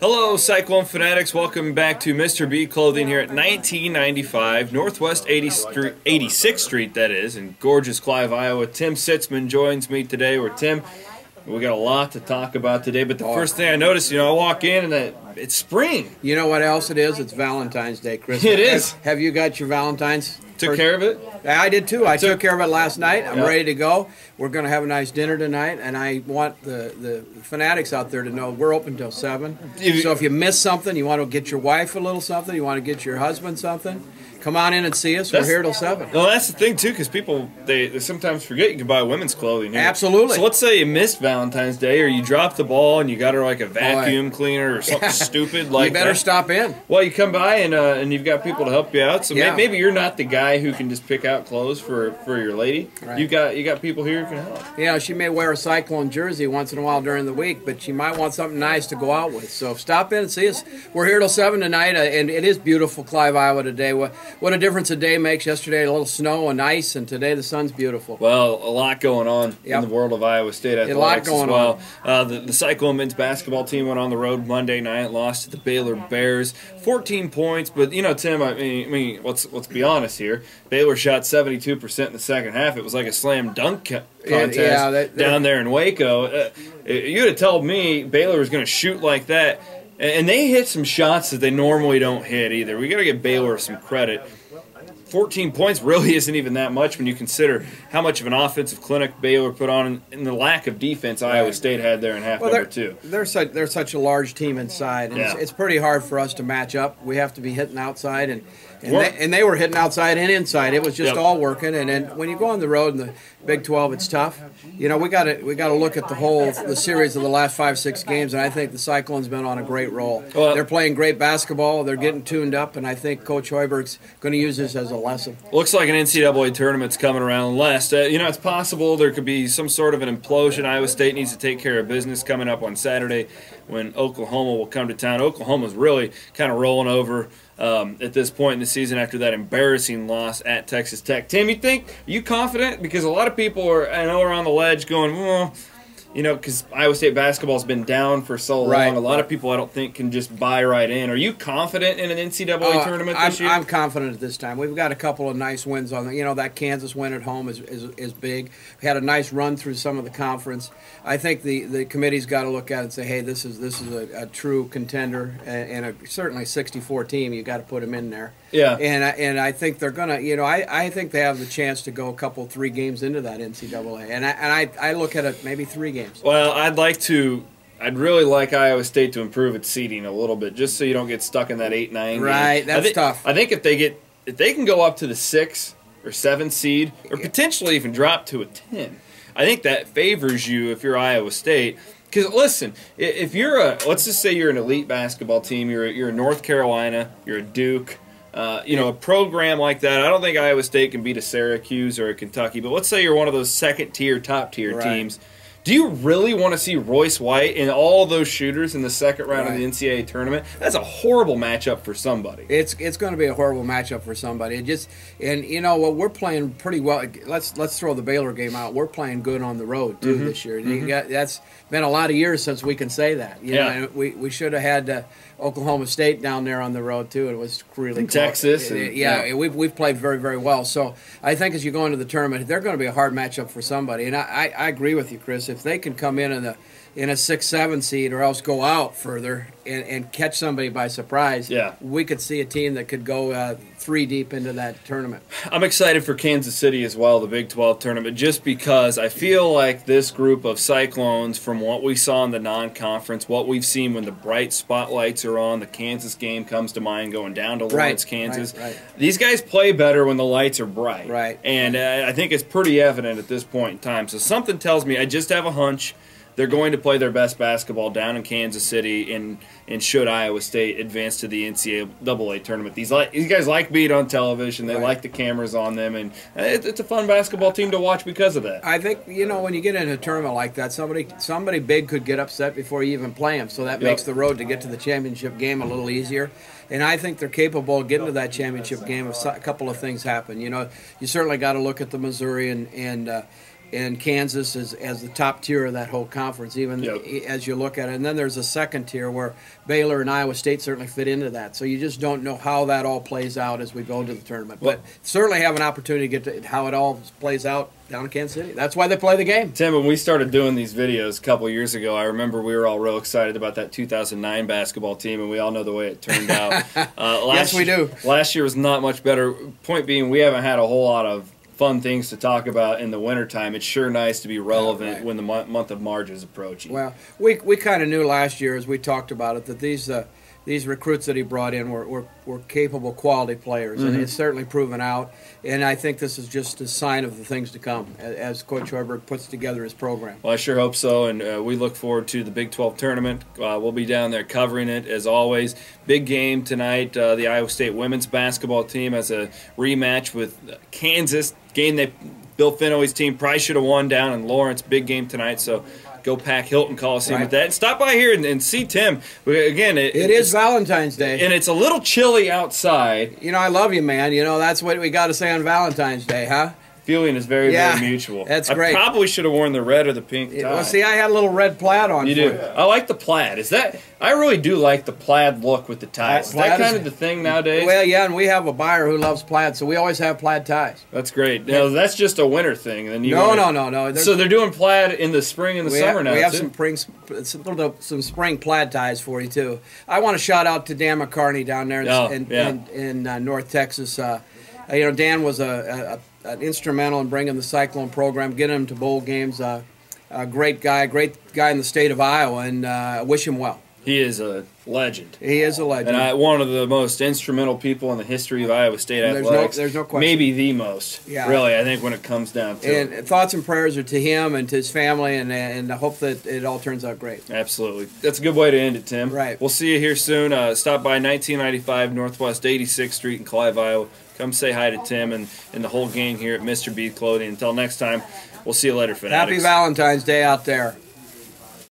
Hello, Cyclone Fanatics. Welcome back to Mr. B Clothing here at 1995 Northwest 86th Street, that is, in gorgeous Clive, Iowa. Tim Sitzmann joins me today. Tim, we got a lot to talk about today, but the first thing I noticed, I walk in and it's spring. You know what else it is? It's Valentine's Day, Chris. It is. Have you got your Valentine's? Took care of it? I did too. I took care of it last night. I'm ready to go. We're going to have a nice dinner tonight, and I want the fanatics out there to know we're open till 7. So if you miss something, you want to get your wife a little something, you want to get your husband something, come on in and see us. We're here till 7. Well, that's the thing, too, because people, they sometimes forget you can buy women's clothing here. Absolutely. So let's say you missed Valentine's Day or you dropped the ball and you got her like a vacuum cleaner or something stupid like that. You better stop in. Well, you come by and you've got people to help you out. So maybe you're not the guy who can just pick out clothes for your lady. Right. You got people here who can help. She may wear a Cyclone jersey once in a while during the week, but she might want something nice to go out with. So stop in and see us. We're here till 7 tonight, and it is beautiful, Clive, Iowa today. What a difference a day makes. Yesterday a little snow and ice, and today the sun's beautiful. Well, a lot going on in the world of Iowa State athletics as well. The Cyclone men's basketball team went on the road Monday night, lost to the Baylor Bears, 14 points. But Tim, I mean, let's be honest here. Baylor shot 72% in the second half. It was like a slam dunk contest down there in Waco. You'd have told me Baylor was going to shoot like that, and they hit some shots that they normally don't hit either. We got to give Baylor some credit. 14 points really isn't even that much when you consider how much of an offensive clinic Baylor put on and the lack of defense Iowa State had there in half number 2. They're such a large team inside, and it's pretty hard for us to match up. We have to be hitting outside, and they were hitting outside and inside. It was just all working. And then when you go on the road in the Big 12, it's tough. We got to look at the series of the last 5-6 games, and I think the Cyclones been on a great roll. They're playing great basketball. They're getting tuned up, and I think Coach Hoiberg's going to use this as a lesson. Looks like an NCAA tournament's coming around last. It's possible there could be some sort of an implosion. Iowa State needs to take care of business coming up on Saturday when Oklahoma will come to town. Oklahoma's really kind of rolling over at this point in the season after that embarrassing loss at Texas Tech. Tim, are you confident? Because a lot of people are on the ledge going, well, because Iowa State basketball's been down for so long. A lot of people I don't think can just buy right in. Are you confident in an NCAA tournament this year? I'm confident at this time. We've got a couple of nice wins on that Kansas win at home is big. We had a nice run through some of the conference. I think the committee's got to look at it and say, hey, this is a true contender and certainly 64 team. You got to put them in there. Yeah. And I think they're gonna. I think they have the chance to go 3 games into that NCAA. And I look at it maybe 3 games. Well, I'd really like Iowa State to improve its seeding a little bit, just so you don't get stuck in that 8-9 game. Right, that's tough. I think if they can go up to the 6 or 7 seed, or potentially even drop to a 10, I think that favors you if you're Iowa State. Because listen, if let's just say you're an elite basketball team, you're in North Carolina, you're a Duke. A program like that, I don't think Iowa State can beat a Syracuse or a Kentucky, but let's say you're one of those second-tier, top-tier teams. Do you really want to see Royce White and all those shooters in the second round of the NCAA tournament? That's a horrible matchup for somebody. It's going to be a horrible matchup for somebody. We're playing pretty well. Let's throw the Baylor game out. We're playing good on the road too this year. That's been a lot of years since we can say that. We should have had Oklahoma State down there on the road too. It was really close. Texas. We've played very, very well. So I think as you go into the tournament, they're going to be a hard matchup for somebody. And I agree with you, Chris. If they can come in a 6-7 seed or else go out further and catch somebody by surprise, we could see a team that could go 3 deep into that tournament. I'm excited for Kansas City as well, the Big 12 tournament, just because I feel like this group of Cyclones, from what we saw in the non-conference, what we've seen when the bright spotlights are on, the Kansas game comes to mind going down to Lawrence, Kansas. These guys play better when the lights are bright. And I think it's pretty evident at this point in time. So something tells me, I just have a hunch, they're going to play their best basketball down in Kansas City, and should Iowa State advance to the NCAA tournament. These guys like being on television. They like the cameras on them, and it's a fun basketball team to watch because of that. I think, when you get in a tournament like that, somebody big could get upset before you even play them, so that makes the road to get to the championship game a little easier. And I think they're capable of getting to that championship game if a couple of things happen. You certainly got to look at the Missouri and and Kansas as the top tier of that whole conference, even as you look at it. And then there's a second tier where Baylor and Iowa State certainly fit into that. So you just don't know how that all plays out as we go into the tournament. But certainly have an opportunity to get to how it all plays out down in Kansas City. That's why they play the game. Tim, when we started doing these videos a couple years ago, I remember we were all real excited about that 2009 basketball team, and we all know the way it turned out. Yes, we do. Last year was not much better. Point being, we haven't had a whole lot of fun things to talk about in the wintertime. It's sure nice to be relevant when the month of March is approaching. Well, we kind of knew last year as we talked about it that these recruits that he brought in were capable, quality players, and it's certainly proven out. And I think this is just a sign of the things to come as Coach Hoiberg puts together his program. Well, I sure hope so, and we look forward to the Big 12 tournament. We'll be down there covering it, as always. Big game tonight. The Iowa State women's basketball team has a rematch with Kansas. Game that Bill Fennoy's team probably should have won down in Lawrence. Big game tonight, so go pack Hilton Coliseum with that. And stop by here and see Tim. Again, it is Valentine's Day. And it's a little chilly outside. You know, I love you, man. You know, that's what we got to say on Valentine's Day, huh? Feeling is very, very mutual. That's great. I probably should have worn the red or the pink tie. Well, see, I had a little red plaid on. You do. I like the plaid. I really do like the plaid look with the ties. Is that kind of the thing nowadays? Well, yeah, and we have a buyer who loves plaid, so we always have plaid ties. That's great. No, that's just a winter thing. Then No. So they're doing plaid in the spring and the summer now. We have some spring plaid ties for you too. I want to shout out to Dan McCartney down there in North Texas. Dan was an instrumental in bringing the Cyclone program, getting him to bowl games. A great guy in the state of Iowa, and I wish him well. He is a legend. He is a legend. And one of the most instrumental people in the history of Iowa State athletics. There's no question. Maybe the most, really, I think, when it comes down to it. And thoughts and prayers are to him and to his family, and I hope that it all turns out great. Absolutely. That's a good way to end it, Tim. Right. We'll see you here soon. Stop by 1995 Northwest 86th Street in Clive, Iowa. Come say hi to Tim and the whole gang here at Mr. B Clothing. Until next time, we'll see you later, fanatics. Happy Valentine's Day out there.